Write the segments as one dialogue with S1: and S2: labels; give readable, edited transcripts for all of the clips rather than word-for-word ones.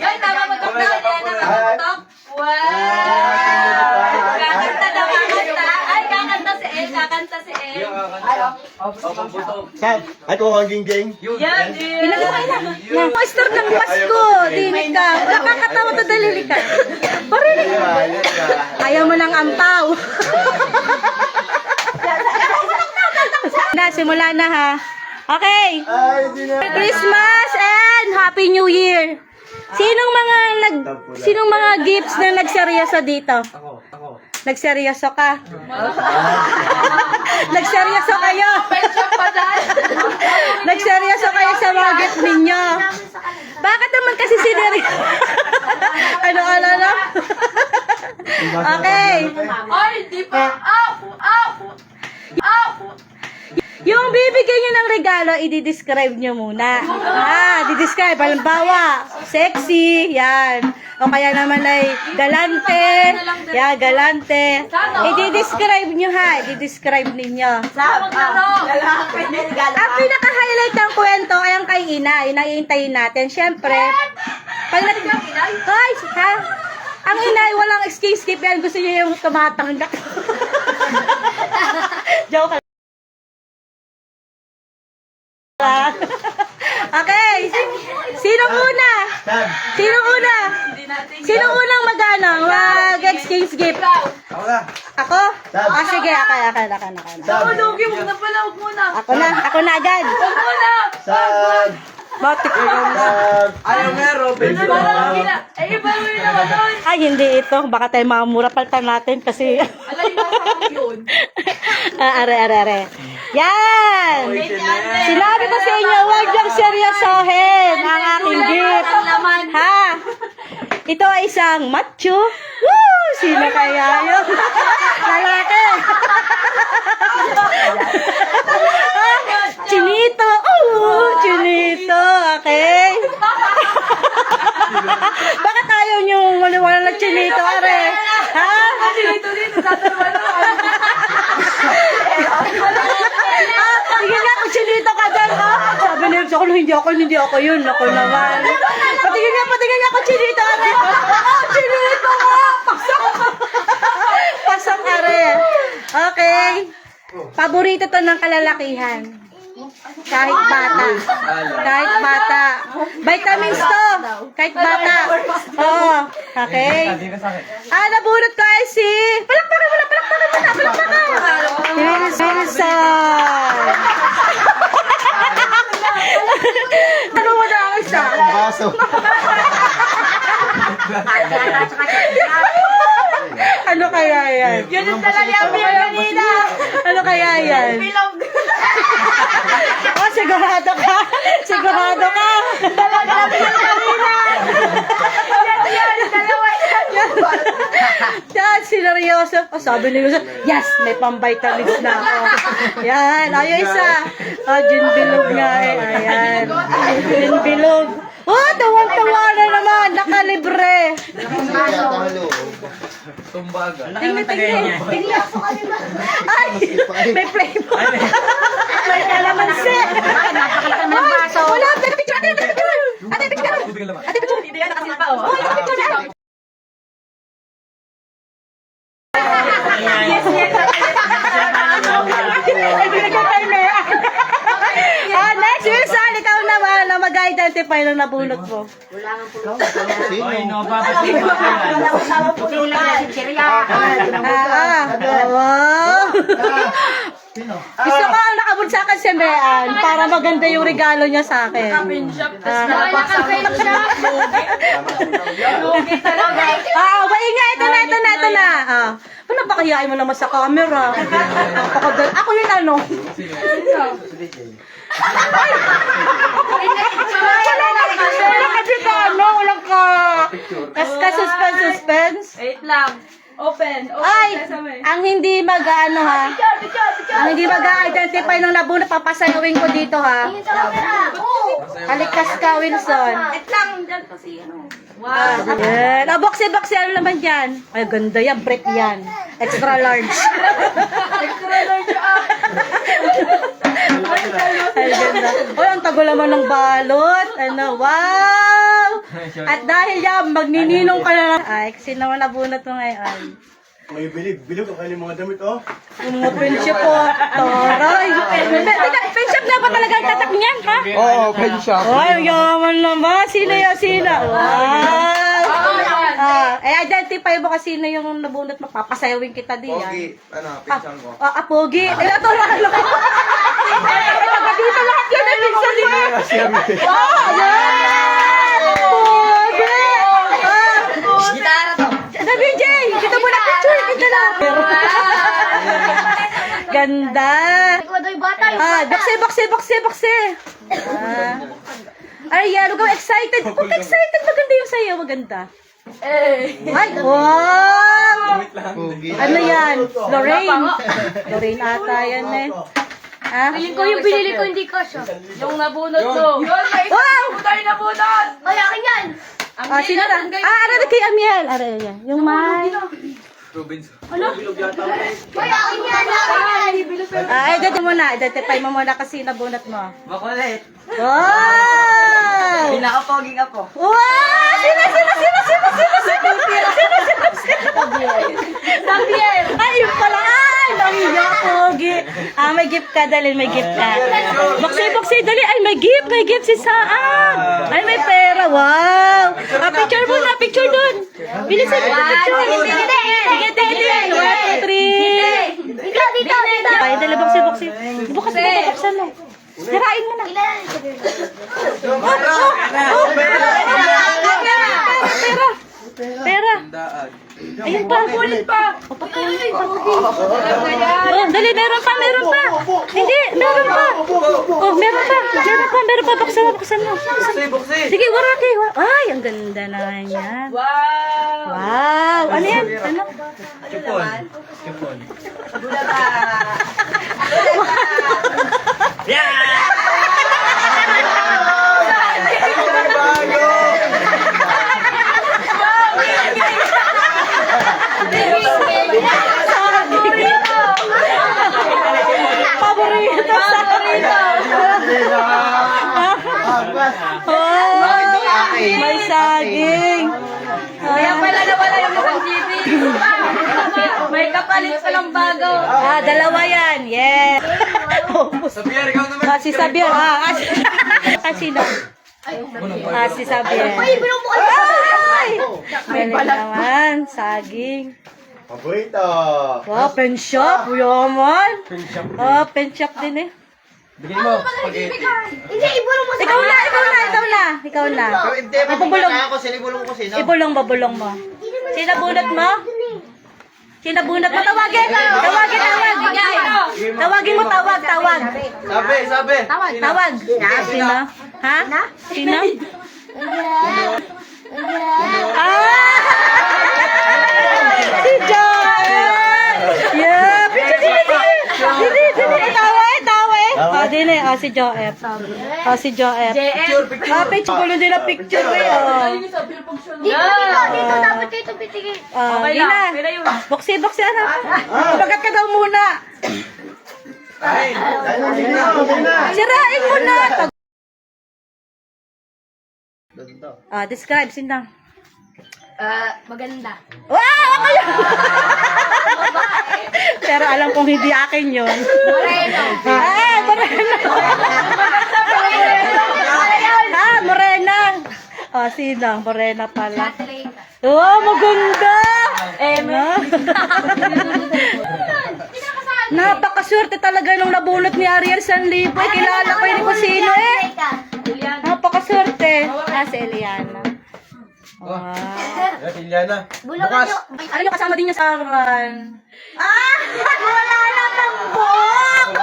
S1: Yan, tama mo tok na. Yan, tok. Kakanta na, kakanta. Ay, kakanta si El, kakanta si El.
S2: Saan? Ay, kung ang gingging.
S1: Yan,
S3: Pinagkakain na. Master ng Pasko. Dinig ka. Nakakatawa to dalili ka. Parinig. Ayaw mo ng ampaw. Simula na ha. Okay.
S2: Ay, di na.
S3: Christmas and Happy New Year. Sinong mga gifts na nagseryoso dito?
S2: Ako.
S3: Nagseryoso ka? Nagseryoso kayo? Nagseryoso kayo sa mga gift ninyo? Bakit naman kasi sineryoso? Ano? Okay.
S1: Ay, di pa.
S3: Yung bibigyan nyo ng regalo, i-describe nyo muna. Di-describe. Halimbawa, sexy, yan. O kaya naman ay galante. Yan, galante. I-describe nyo ha. I-describe ninyo. Ang pinaka-highlight ng kwento ay ang kay Ina. Yun ang iintayin natin. Siyempre, pag Guys, ha? Ang Ina, walang skip yan. Gusto nyo yung tumatanggap. Joke. Okay. Sino una? Sino unang mag-exchange gift?
S2: Ako na.
S3: Ako? Sige, ako.
S1: Lugi, huwag na pala, huwag muna.
S3: Ako na agad.
S1: Huwag muna.
S2: Saan?
S3: Batik.
S2: Ayaw nga, Robin.
S1: Eh, iba mo yun naman doon.
S3: Ay, hindi ito. Baka tayo mamura paltan natin kasi...
S1: Alay, nasa yun.
S3: Are. Yan! Sinabi ko sa inyo, huwag niyang seryosohin ang aking gift. Ha? Ito ay isang macho. Woo! Sino kaya yun? Lalaki. Chinito. Chinito. Okay. Bakit ayaw niyo wala na chinito, are? Ha?
S1: Dito, tatarwa na.
S3: Sige nga, kung chinito ka dyan, ha? Sabi niya sa akin, hindi ako yun. Ako naman. Patingin nga kung chinito, are. Chinito nga! Pasok, are. Okay. Paborito to ng kalalakihan. Kahit bata. Vitamins to. Kahit bata. Oo. Okay. Nabunot ko ay si... Palakpakan mo na. Wilson. Ano mo na ang isa?
S2: Baso.
S3: Ano kaya yan?
S1: Yun ang talaga yung kanina.
S3: Ano kaya yan?
S1: Bilog.
S3: Sigurado ka?
S1: Talaga yung kanina. Yan, dalawa yan.
S3: Yan, sineryoso. Sabi ni Yusa, yes, may pang-vitamins na ako. Yan, ayaw isa. Gin bilog nga eh. Ayan. Gin bilog. Tawang-tawa na naman. Nakalibre.
S2: Tumbaga.
S3: Tingnan. Ay, may flavor. May kalamansi.
S1: Napakalaki ng baso.
S3: Wala, ate, picture. Ate, picture.
S1: Hindi yan nakasil pa, oh.
S3: Picture. Next, Wilson, ikaw naman na mag-identify ng nabunot mo.
S2: Sino?
S3: Gusto ko ang nakabot sa akin si Mean para maganda yung regalo niya sa akin.
S1: Lugi talaga.
S3: Maingay, ito na. Ano ba kayain mo naman sa camera? Ako yun ano? Walang ka. Suspense.
S1: Wait lang. Open.
S3: Ay, ang hindi mag-ano ha. Ang hindi mag-identify ng nabunot, papasayawin ko dito ha. Halikas ka, Wilson.
S1: Wait lang. Diyan kasi ano.
S3: Wow. Yan. Boxe, ano naman yan? Ay, ganda yan. Brick yan. Extra large.
S1: Extra large up.
S3: Ay, ganda. Ay, ang tagal naman ng balot. Ano, wow! At dahil yan, magnininong ka na. Ay, kasi naman nabunot mo ngayon.
S4: May bilog ako yung mga damit, oh.
S3: Yung mga friendship po. Taray. Friendship na ba talaga ang tatak niyan, ha?
S2: Oo, pen shop.
S3: Ay, yaman naman. Sino yan? Sino? Wow! Identify mo kasi sino yung nabunot mo. Papasayawin kita din.
S2: Pogi, ano, pinsan ko.
S3: Pogi. Ay, ito lang. Dito lahat yan. Ay, pinsan din. Wow! Yan! Pogi!
S1: Gitara to.
S3: Sabi, Jay, kita mo na picture. Kita na. Ganda.
S1: Ikaw daw yung bata.
S3: Bakse. Ay, yan. Huwag kang excited. Huwag kang excited. Maganda yung sayo. Maganda. Ay, wow!
S2: Pogi.
S3: Ano yan? Lorraine. Lorraine ata yan eh. Ha?
S1: Piling ko yung binili ko, hindi ko siya. Yung nabunot ko.
S3: Wow!
S1: Ay, akin yan.
S3: Sino na? Ano kay Amiel? Yan. Yung may...
S2: Robinson.
S1: Ay, akin yan.
S3: Identify mo muna kasi nabunot mo.
S2: Makulit.
S3: Wow!
S2: Pinaka-poging ako.
S3: Wow! Sino?
S1: Sabiel.
S3: Ay, yung pala. Ay, nahiya, Pogi. May gift ka. Dali, may gift ka. Boxy, dali. Ay, may gift. May gift si Saan. Ay, may pera. Wow. Picture mo na. Picture dun. Bilisan mo na picture. Sige, 1, 2, 3.
S1: Dito.
S3: Ay, dali, boxy. Buksan mo. Sirain mo na. Pera.
S2: Daan.
S3: Ayun pa. Kulit pa. Dali, meron pa. Hindi, meron pa. Meron pa. Buksan mo.
S2: Buksi.
S3: Sige, waraki. Ay, ang ganda na yan. Wow. Ano yan? Ano?
S2: Chupon.
S3: Paborito. May saging.
S1: Kaya pala nawala yung isang GB. May kapalit pa lang bago.
S3: Dalawa yan. Yes.
S2: Sabihan, ikaw naman.
S3: Si Sabiel. Sino? Si Sabiel.
S1: Ay, bilong mo kayo.
S3: Ay! Meron naman. Saging.
S4: Paborito.
S3: Pen shop. Yaman. Pen shop din eh.
S2: Bigyan mo. Spaghetti.
S1: Hindi, ibulong mo sa
S3: Ikaw na.
S4: Hindi,
S3: Mabubulong.
S4: ako. Sinibulong ko sino.
S3: Babulong mo. Sino bunot mo? Tawagin. Tawagin mo, tawag.
S2: Sabi.
S3: Tawag. Sino? Ha? Sino? Si Joel! Yeah! Dili! Tawa. Dili. Si Joel. Si Joel. Picture. Gulo nila picture eh.
S1: Dito. Dapat kayo itong pitigil.
S3: Dila. Boxy, ano? Bagat ka daw muna. Sirain mo na. Describe, Sindang.
S1: Maganda.
S3: Wow! Ako yun! Pero alam kong hindi akin yun.
S1: Moreno.
S3: Morena. Sinang? Morena pala.
S1: Katrina.
S3: Maganda! Napakaswerte talaga nung nabunot ni Ariel Sanlipo. Kilala ko yun kung sino eh. Napakaswerte. Si Eliana. Wow.
S2: Liliana.
S1: Bukas.
S3: Ano yung kasama din niya sa akin? Wala na ng book!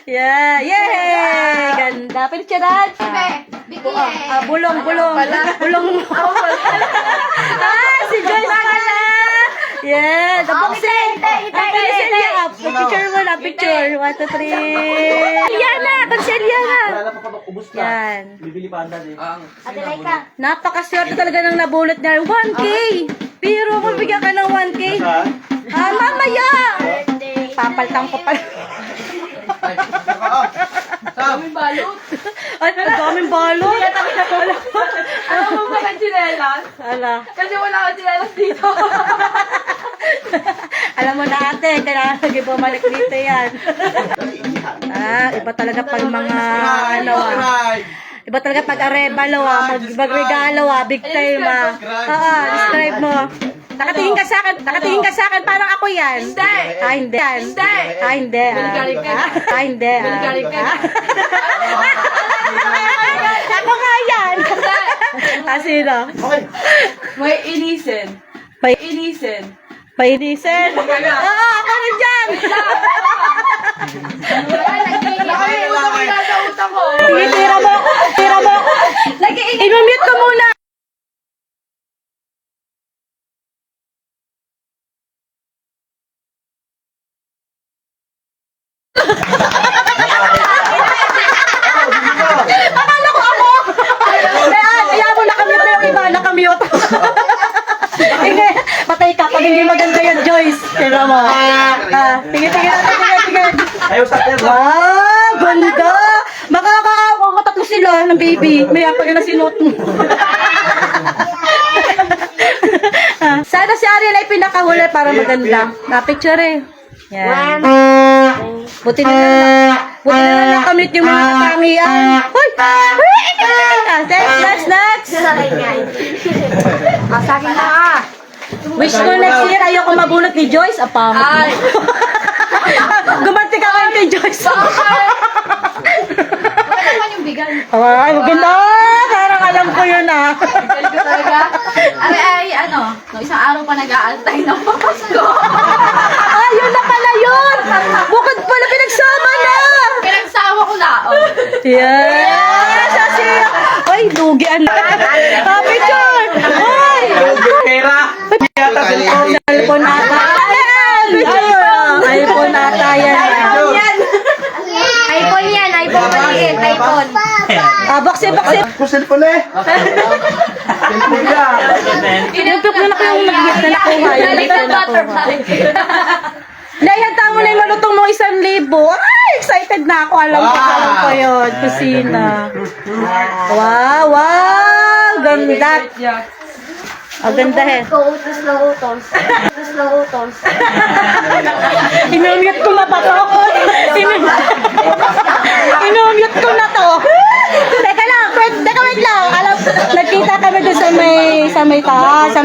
S3: Yeah! Yay! Ganda. Picturean. Bulong. Si Joyce pala. Yeah, the boxing. Picture mo na, picture. 1, 2, 3. Eliana, si Eliana.
S4: Ubus
S3: Yan.
S4: Bibili pa anda din.
S3: Napakaswerte talaga ng nabulot niya. 1K. Pero kung bigyan ka ng 1K, mamaya. kapal.
S2: Ay, Sab!
S3: Ay, ang daming balot.
S1: Ano mo ba ng chinelas?
S3: Ala.
S1: Kasi wala akong chinelas dito.
S3: Alam mo na ate, kailangan lagi bumalik dito yan. Iba talaga pag mga ano
S2: Subscribe!
S3: Iba talaga pag arebalo magregalo big time describe mo. Nakatingin ka sa akin, parang ako yan.
S1: Hindi.
S3: Hindi. Hindi.
S1: Galing ka.
S3: Hindi.
S1: Galing ka.
S3: Ako nga yan. Sino?
S4: Okay.
S1: May inisin.
S3: Painisin. Ako rin dyan.
S1: Nakalimutan ko yung nasa utak ko.
S3: Sige, tira mo. I-mute ko muna. Akala ko ako. Kaya mo nakamute na yung iba, nakamute. Sige, patay ka pag hindi maganda yun, Joyce. Tira mo. Sige.
S4: Ayaw sa akin.
S3: Wow, ganda. Makakatatlo sila ng baby. May ako yun na sinuot mo. Sana si Ariel ay pinakahuli para maganda. Na-picture eh. Yan. Buti na lang nakamit yung mga katangian. Hoy! Next!
S1: Asakin na ka.
S3: Wish ko next year ayoko mabunot ni Joyce. Apa mo.
S1: Ay.
S3: Gumanti ka kayo kay Joyce.
S1: Ano naman yung bigan?
S3: Ay, maganda. Parang alam ko yun
S1: Galing ko talaga. Ay, ano, no, isang araw pa nag-aantay ng Pasko.
S3: Ay, yun na pala yun. Bukod pala pinagsama na.
S1: Pinagsama ko na. Oh.
S3: Yes! Ay, lugian na. Picture! Ay!
S4: Pera.
S3: Cellphone ata. iPhone ata yan.
S1: iPhone yan, iPhone maliit, iPhone.
S3: Bakse.
S4: Kung cellphone eh. Cellphone yan.
S3: Pinupok na ako yung nag-gift na nakuha. Yung gift na nakuha. Nahihanta mo na yung malutong mo 1,000. Ay, excited na ako. Alam ko yun. Kusina. Wow. Ganda. Ang ganda eh.
S1: Utos na utos.
S3: Inumute ko na pa to. Inumute ko na to. Teka wait lang. Alam, nagkita kami doon sa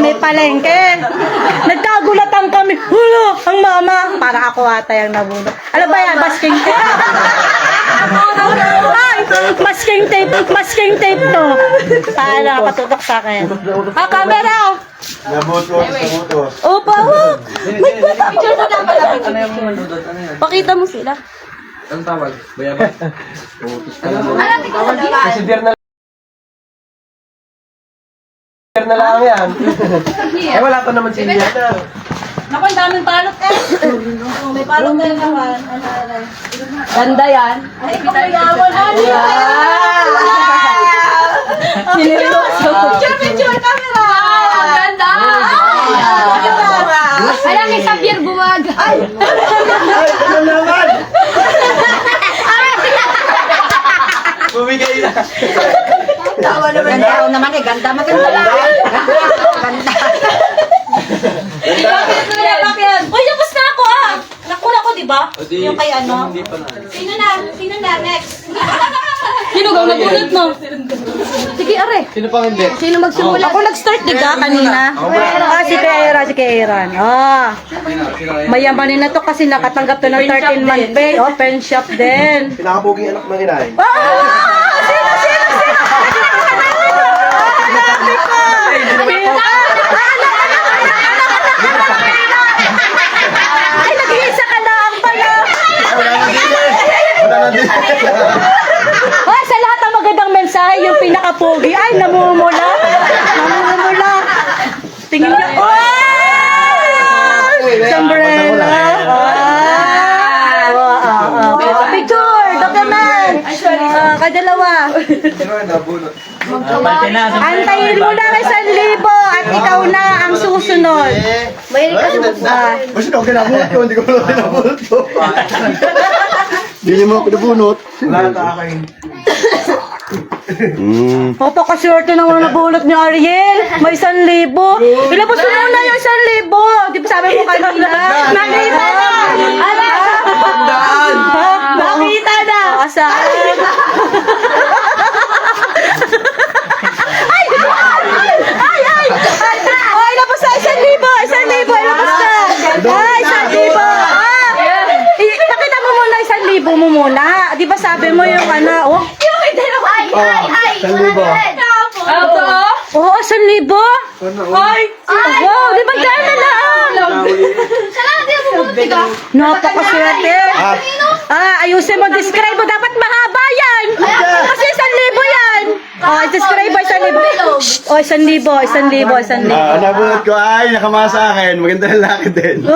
S3: may palengke. Nagkagulatan kami. Wala, ang mama. Para ako ata yung nabunot. Alam ba yan? Masking tape. Ay, masking tape to. Para nakatutok sa akin. Camera.
S4: Nabutos.
S3: Opa,
S1: Picture na lang pala.
S2: Ano yung manudot? Ano yan?
S3: pakita mo sila.
S2: Anong tawag? Bayabas?
S1: Ano, tingnan mo naman.
S2: Kasi beer na lang yan. Ay, wala pa naman si Liana.
S3: Naku, ang daming balot eh. May balot na naman. Ganda yan. Ay, kumayawan. Picture, camera.
S1: Ang ganda. Alam ni Xavier bumaga. Ay.
S4: Ano naman? Bumigay na.
S1: Tawa naman. Ganda naman eh. Ganda. Maganda lang. Ganda.
S3: Bakit? Uy, tapos na ako ah. Nakuna ko, di ba? Yung kay ano?
S2: Hindi pa na.
S3: Sino na? Next. Sino gaw nabunot mo? Sige, are.
S2: Sino pang hindi?
S3: Sino magsimula? Ako nag-start, di ba, kanina? Si Kairan. Mayamanin na to kasi nakatanggap to ng 13-month pay. Pen shop din.
S4: Pinakapuging anak ng inay.
S3: Ay, nag-iisa ka lang pala.
S4: Wala na din.
S3: Ay, sa lahat ng magandang mensahe, yung pinaka-pogi, ay, namumula. Tingin niyo. Sombrero. Picture, document. Kadalawa.
S2: Sino yung nabunot?
S3: Antayin mo lang 1,000. ikaw na ang susunod.
S4: May Basta na ako kinabunot ko, hindi ko pala kinabunot ko. Hindi niyo mo ako kinabunot.
S2: Wala ito akin.
S3: Papakaswerte naman na bulot ni Ariel. May 1,000. Ilabas mo muna yung 1,000. Di ba sabi mo kanina? Nakita na! Ala!
S2: Tandaan!
S3: Nakita na! Saan? Ay! Ay! Ay! Oh, ilabas na! 1,000! 1,000! Ilabas na! Ay, 1,000! Nakita mo muna 1,000 mo muna. Di ba sabi mo yung ano? Oh, oo, 1,000. Ay! Wow, di ba dahil na lang? Napakaswerte. Ayusin mo, describe mo. Dapat mahaba yan. Kasi 1,000 yan. Describe mo 1,000. Shh! 1,000, 1,000.
S4: Nabunot ko ay nakamasa sa akin. Maganda lalaki din.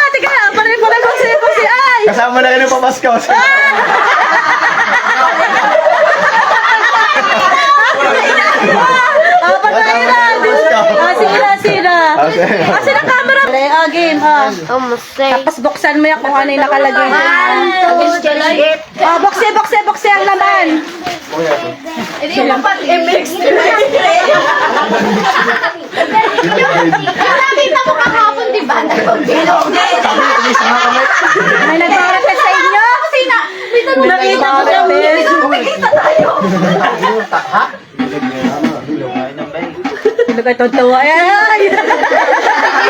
S3: Teka. Pare-pare po si ay.
S4: Kasama na kayo ng pamaskaw.
S3: Patay na. Sino? Kasi na camera. Game. Tapos buksan mo yan kung ano yung nakalagay. Bukse ang laman.
S1: Nakita mo kahapon, di ba?
S3: May nagpa-request sa inyo? Nakita ko siya. Nakita tayo. Hindi ka totoo. Ay!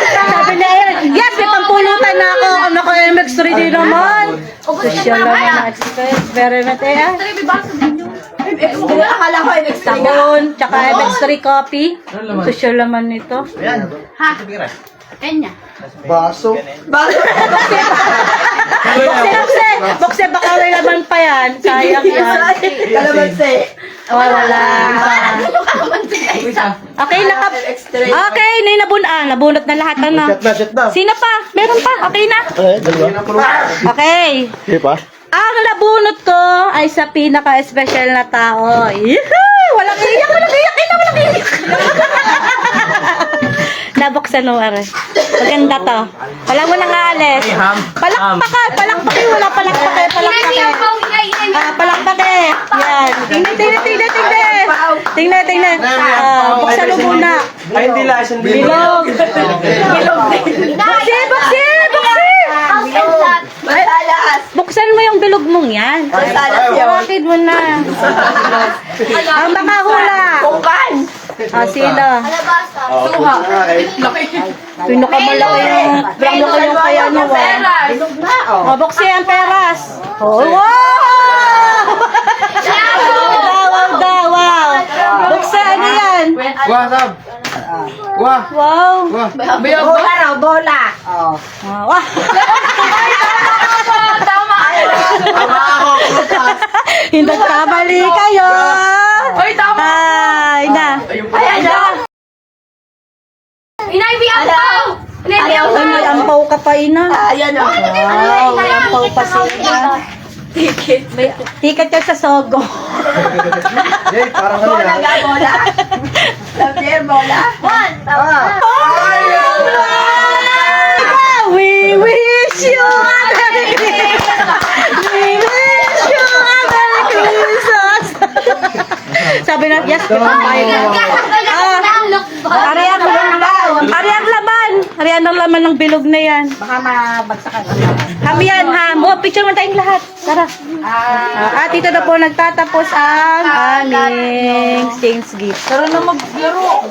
S3: Sabi na yes, may pampulutan na ako. Ano ko, MX3 din naman. Social naman. Experiment eh. Sabon, tsaka MX3 coffee. Social naman nito.
S1: Kanya.
S4: Baso.
S3: Bukse, baka may laman pa yan. Sayang yan.
S1: Kalamansi.
S3: Wala. Okay, okay, nabunot na lahat na.
S4: Shot na.
S3: Sino pa? Meron pa? Okay na?
S4: Dalawa.
S3: Okay.
S4: Sige pa.
S3: Ang nabunot ko ay sa pinaka-special na tao. Yehey! Walang iyak. Nabuksan mo, are. Maganda to. Wala mo nang aalis. Palakpakan. Wala palakpakan. Palakpakan. Yan. Tingnan. Buksan mo muna.
S2: Ay, hindi lang.
S3: Bilog. Bukse. Buksan mo yung bilog mong yan. Bakit mo na. Ang makahula. Sino?
S1: Suha.
S3: Pinakamalaki yung kaya nyo. Bukse ang peras. Wow! Wow! Bukse, ano yan?
S2: Wah, Sab. Wah.
S3: Wow!
S1: Bola.
S3: Wow!
S1: Tama.
S3: Hindi kamali kayo!
S1: Oy, tama.
S3: Ay, na!
S1: Ayan na. Inay, biyampaw.
S3: Ay, may ampaw ka pa, ina.
S1: Ayan na.
S3: Wow, may ampaw pa sila. Ticket yan sa Sogo.
S2: Jay, parang ano yan.
S1: Bola. Bola. One.
S3: We wish you a Merry Christmas! We wish you a Merry Christmas! Sabi na, yes, Ariyan ang laman ng bilog na yan.
S1: Baka mabagsakan.
S3: Hamiyan, ham. Oh, picture mo tayong lahat. Tara. At dito na po nagtatapos ang aming Thanksgiving.
S1: Tara na maglaro.